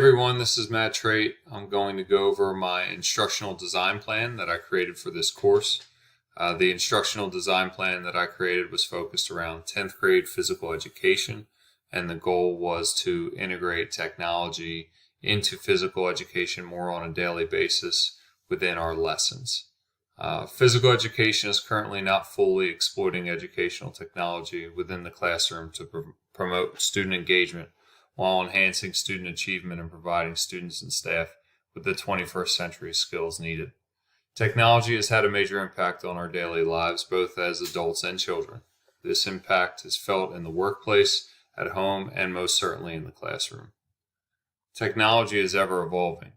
everyone, this is Matt Trait. I'm going to go over my instructional design plan that I created for this course. The instructional design plan that I created was focused around 10th grade physical education, and the goal was to integrate technology into physical education more on a daily basis within our lessons. Physical education is currently not fully exploiting educational technology within the classroom to promote student engagement while enhancing student achievement and providing students and staff with the 21st century skills needed. Technology has had a major impact on our daily lives, both as adults and children. This impact is felt in the workplace, at home, and most certainly in the classroom. Technology is ever evolving,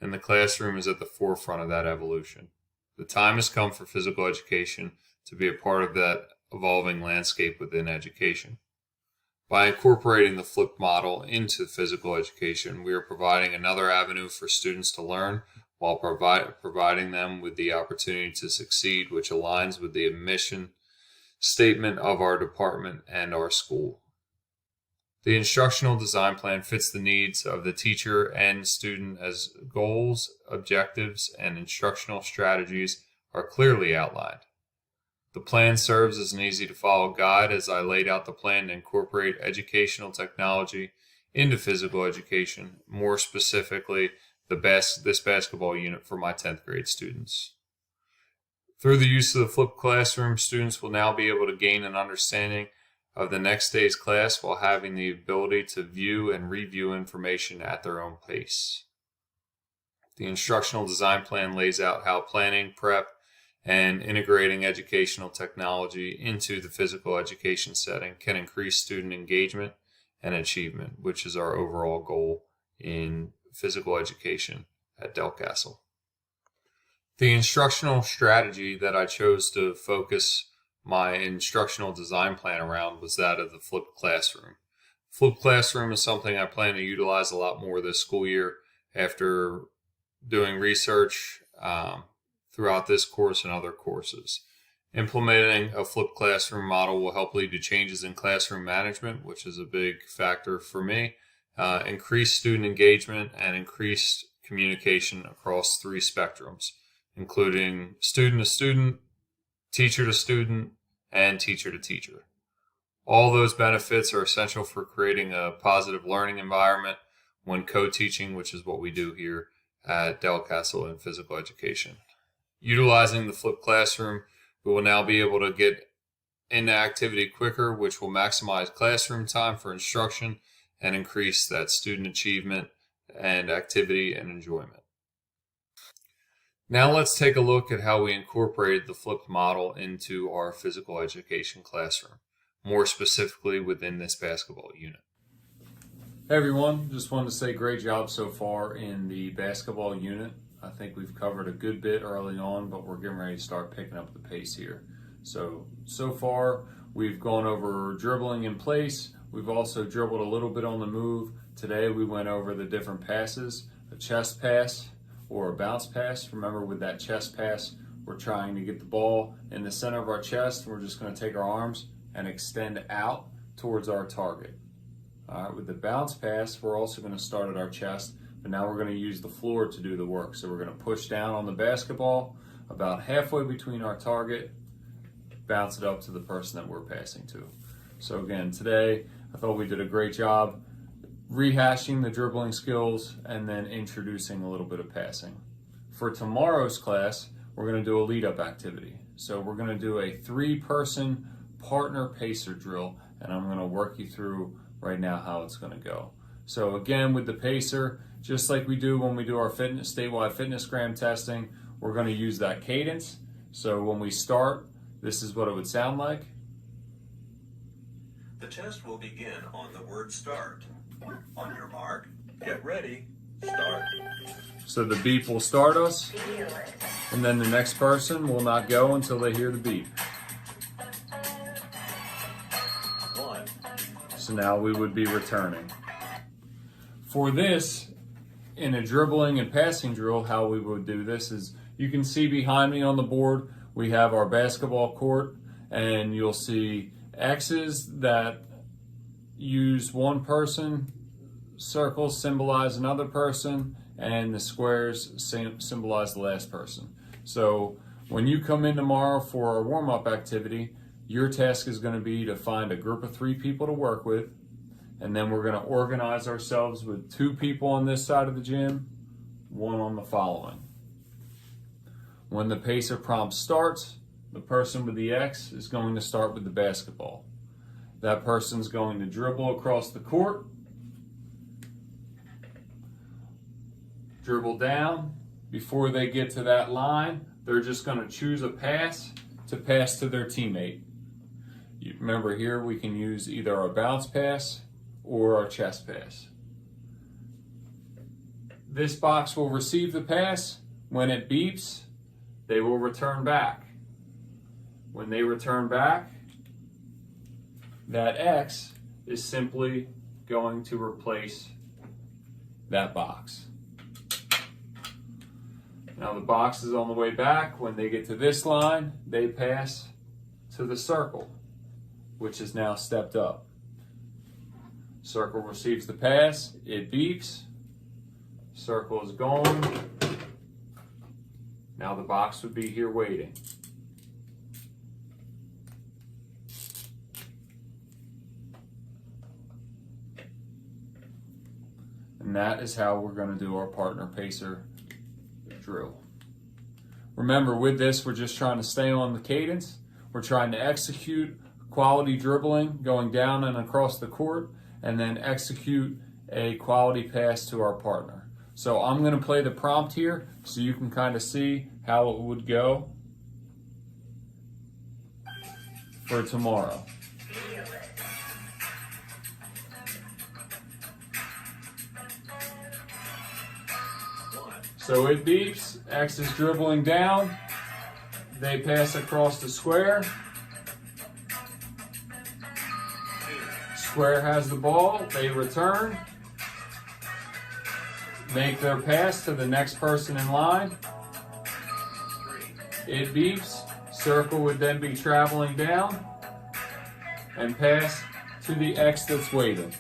and the classroom is at the forefront of that evolution. The time has come for physical education to be a part of that evolving landscape within education. By incorporating the flipped model into physical education, we are providing another avenue for students to learn while providing them with the opportunity to succeed, which aligns with the mission statement of our department and our school. The instructional design plan fits the needs of the teacher and student as goals, objectives, and instructional strategies are clearly outlined. The plan serves as an easy-to-follow guide as I laid out the plan to incorporate educational technology into physical education, more specifically this basketball unit for my 10th grade students. Through the use of the flipped classroom, students will now be able to gain an understanding of the next day's class while having the ability to view and review information at their own pace. The instructional design plan lays out how planning, prep, and integrating educational technology into the physical education setting can increase student engagement and achievement, which is our overall goal in physical education at Delcastle. The instructional strategy that I chose to focus my instructional design plan around was that of the flipped classroom. Flipped classroom is something I plan to utilize a lot more this school year after doing research throughout this course and other courses. Implementing a flipped classroom model will help lead to changes in classroom management, which is a big factor for me, increased student engagement, and increased communication across three spectrums, including student to student, teacher to student, and teacher to teacher. All those benefits are essential for creating a positive learning environment when co-teaching, which is what we do here at Delcastle in physical education. Utilizing the flipped classroom, we will now be able to get into activity quicker, which will maximize classroom time for instruction and increase that student achievement and activity and enjoyment. Now let's take a look at how we incorporated the flipped model into our physical education classroom, more specifically within this basketball unit. Hey everyone, just wanted to say great job so far in the basketball unit. I think we've covered a good bit early on, but we're getting ready to start picking up the pace here. So far we've gone over dribbling in place. We've also dribbled a little bit on the move. Today we went over the different passes, a chest pass or a bounce pass. Remember, with that chest pass, we're trying to get the ball in the center of our chest. We're just going to take our arms and extend out towards our target. All right, with the bounce pass, we're also going to start at our chest, but now we're going to use the floor to do the work. So we're going to push down on the basketball about halfway between our target, bounce it up to the person that we're passing to. So again, today I thought we did a great job rehashing the dribbling skills and then introducing a little bit of passing. For tomorrow's class, we're going to do a lead-up activity. So we're going to do a 3-person partner pacer drill, and I'm going to work you through right now how it's going to go. So again, with the pacer, just like we do when we do our statewide fitnessgram testing, we're going to use that cadence. So when we start, this is what it would sound like. The test will begin on the word start. On your mark, get ready, start. So the beep will start us, and then the next person will not go until they hear the beep. 1. So now we would be returning. For this, in a dribbling and passing drill, how we would do this is, you can see behind me on the board, we have our basketball court, and you'll see X's that use one person, circles symbolize another person, and the squares symbolize the last person. So when you come in tomorrow for our warm-up activity, your task is going to be to find a group of 3 people to work with, and then we're going to organize ourselves with 2 people on this side of the gym, 1 on the following. When the pacer prompt starts, the person with the X is going to start with the basketball. That person's going to dribble across the court, dribble down. Before they get to that line, they're just going to choose a pass to their teammate. You remember here we can use either our bounce pass or our chest pass. This box will receive the pass. When it beeps, they will return back. When they return back, that X is simply going to replace that box. Now the box is on the way back. When they get to this line, they pass to the circle, which is now stepped up. Circle receives the pass, it beeps, circle is gone. Now the box would be here waiting. And that is how we're going to do our partner pacer drill. Remember, with this, we're just trying to stay on the cadence. We're trying to execute quality dribbling going down and across the court, and then execute a quality pass to our partner. So I'm going to play the prompt here so you can kind of see how it would go for tomorrow. So it beeps, X is dribbling down, they pass across the square. Square has the ball, they return, make their pass to the next person in line. It beeps, circle would then be traveling down and pass to the X that's waiting.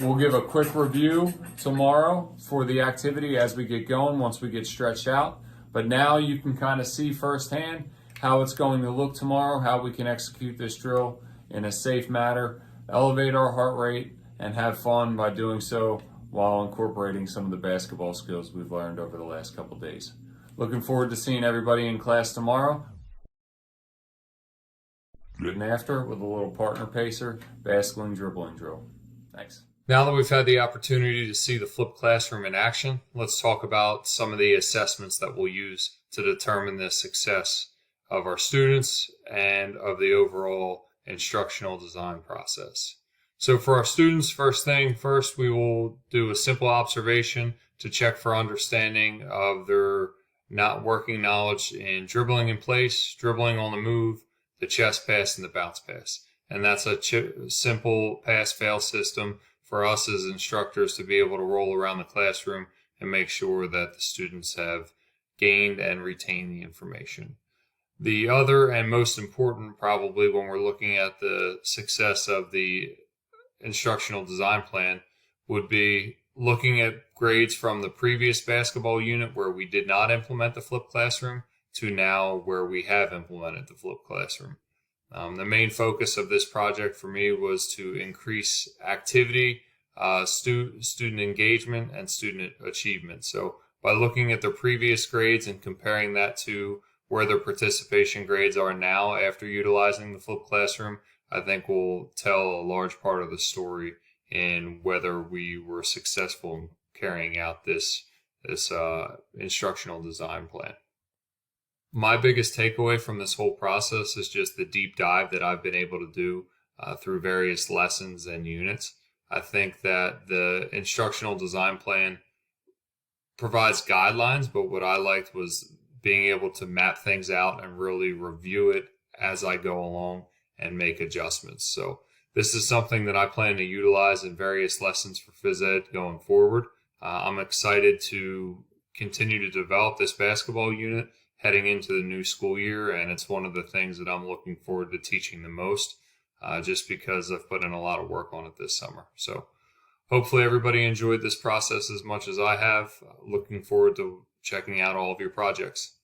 We'll give a quick review tomorrow for the activity as we get going once we get stretched out. But now you can kind of see firsthand how it's going to look tomorrow, how we can execute this drill in a safe manner, elevate our heart rate, and have fun by doing so while incorporating some of the basketball skills we've learned over the last couple days. Looking forward to seeing everybody in class tomorrow. And after, with a little partner pacer, basketing dribbling drill. Thanks. Now that we've had the opportunity to see the flipped classroom in action, let's talk about some of the assessments that we'll use to determine the success of our students and of the overall instructional design process. So for our students, first, we will do a simple observation to check for understanding of their not working knowledge in dribbling in place, dribbling on the move, the chest pass, and the bounce pass. And that's a simple pass-fail system for us as instructors to be able to roll around the classroom and make sure that the students have gained and retained the information. The other and most important, probably when we're looking at the success of the instructional design plan, would be looking at grades from the previous basketball unit where we did not implement the flipped classroom to now where we have implemented the flipped classroom. The main focus of this project for me was to increase activity, student engagement, and student achievement. So by looking at the previous grades and comparing that to where their participation grades are now after utilizing the flipped classroom, I think will tell a large part of the story in whether we were successful in carrying out this instructional design plan. My biggest takeaway from this whole process is just the deep dive that I've been able to do through various lessons and units. I think that the instructional design plan provides guidelines, but what I liked was being able to map things out and really review it as I go along and make adjustments. So this is something that I plan to utilize in various lessons for phys ed going forward. I'm excited to continue to develop this basketball unit heading into the new school year, and it's one of the things that I'm looking forward to teaching the most. just because I've put in a lot of work on it this summer. So hopefully everybody enjoyed this process as much as I have. Looking forward to checking out all of your projects.